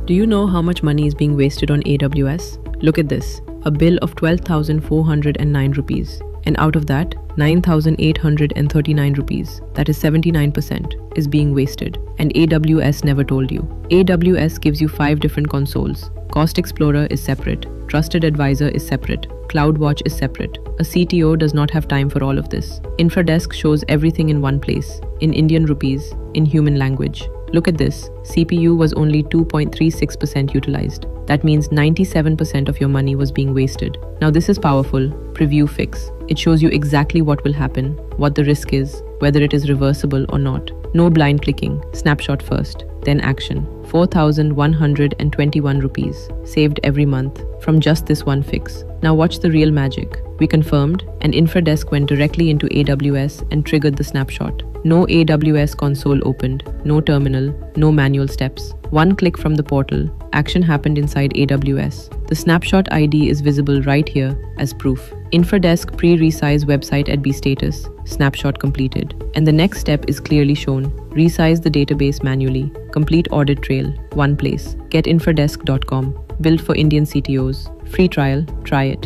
Do you know how much money is being wasted on AWS? Look at this, a bill of 12,409 rupees. And out of that, 9,839 rupees, that is 79%, is being wasted. And AWS never told you. AWS gives you 5 different consoles. Cost Explorer is separate. Trusted Advisor is separate. CloudWatch is separate. A CTO does not have time for all of this. InfraDesk shows everything in one place, in Indian rupees, in human language. Look at this, CPU was only 2.36% utilized. That means 97% of your money was being wasted. Now this is powerful. Preview fix. It shows you exactly what will happen, what the risk is, whether it is reversible or not. No blind clicking. Snapshot first, then action. 4,121 rupees saved every month from just this one fix. Now watch the real magic. We confirmed, and InfraDesk went directly into AWS and triggered the snapshot. No AWS console opened, no terminal, no manual steps. One click from the portal, action happened inside AWS. The snapshot ID is visible right here as proof. InfraDesk pre-resize website at B status, snapshot completed. And the next step is clearly shown. Resize the database manually. Complete audit trail, one place. Get infradesk.com. Built for Indian CTOs. Free trial, try it.